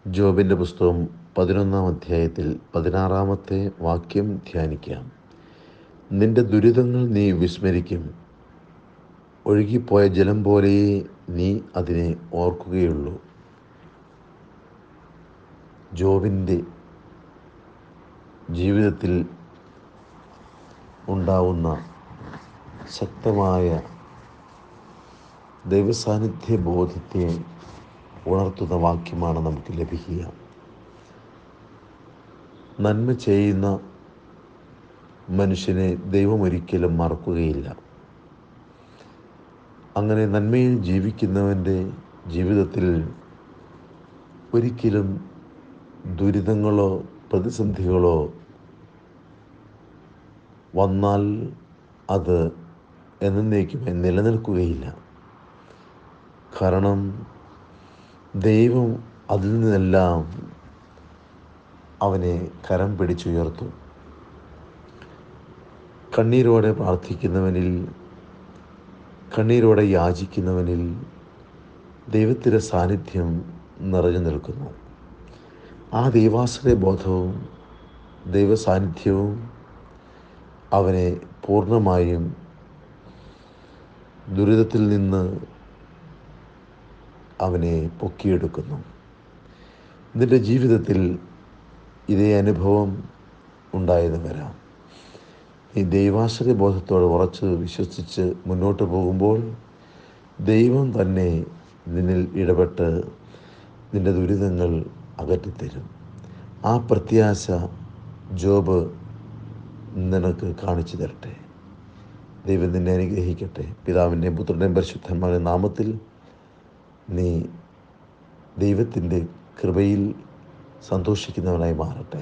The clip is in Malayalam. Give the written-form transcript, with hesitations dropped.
ജോബിൻ്റെ പുസ്തകം 11-ാം അധ്യായത്തിൽ 16-ാമത്തെ വാക്യം ധ്യാനിക്കാം. നിന്റെ ദുരിതങ്ങൾ നീ വിസ്മരിക്കും, ഒഴുകിപ്പോയ ജലം പോലെയേ നീ അതിനെ ഓർക്കുകയുള്ളൂ. ജോബിൻ്റെ ജീവിതത്തിൽ ഉണ്ടാവുന്ന ശക്തമായ ദൈവസാന്നിധ്യ ബോധത്തെ ഉണർത്തുന്ന വാക്യമാണ് നമുക്ക് ലഭിക്കുക. നന്മ ചെയ്യുന്ന മനുഷ്യനെ ദൈവം ഒരിക്കലും മറക്കുകയില്ല. അങ്ങനെ നന്മയിൽ ജീവിക്കുന്നവൻ്റെ ജീവിതത്തിൽ ഒരിക്കലും ദുരിതങ്ങളോ പ്രതിസന്ധികളോ വന്നാൽ അത് എന്നേക്കുമായി നിലനിൽക്കുകയില്ല. കാരണം ദൈവം അതിൽ നിന്നെല്ലാം അവനെ കരം പിടിച്ചുയർത്തും. കണ്ണീരോടെ പ്രാർത്ഥിക്കുന്നവനിൽ, കണ്ണീരോടെ യാചിക്കുന്നവനിൽ ദൈവത്തിൻ്റെ സാന്നിധ്യം നിറഞ്ഞു നിൽക്കുന്നു. ആ ദൈവാശ്രയ ബോധവും ദൈവസാന്നിധ്യവും അവനെ പൂർണ്ണമായും ദുരിതത്തിൽ നിന്ന് അവനെ പൊക്കിയെടുക്കുന്നു. നിൻ്റെ ജീവിതത്തിൽ ഇതേ അനുഭവം ഉണ്ടായെന്ന് വരാം. ഈ ദൈവാശ്രയ ബോധത്തോടെ ഉറച്ച് വിശ്വസിച്ച് മുന്നോട്ട് പോകുമ്പോൾ ദൈവം തന്നെ നിന്നിൽ ഇടപെട്ട് നിൻ്റെ ദുരിതങ്ങൾ അകറ്റിത്തരും. ആ പ്രത്യാശ ജോബ് നിനക്ക് കാണിച്ചു തരട്ടെ. ദൈവം നിന്നെ അനുഗ്രഹിക്കട്ടെ. പിതാവിൻ്റെയും പുത്രൻ്റെയും പരിശുദ്ധന്മാരുടെ നാമത്തിൽ നീ ദൈവത്തിൻ്റെ കൃപയിൽ സന്തോഷിക്കുന്നവനായി മാറട്ടെ.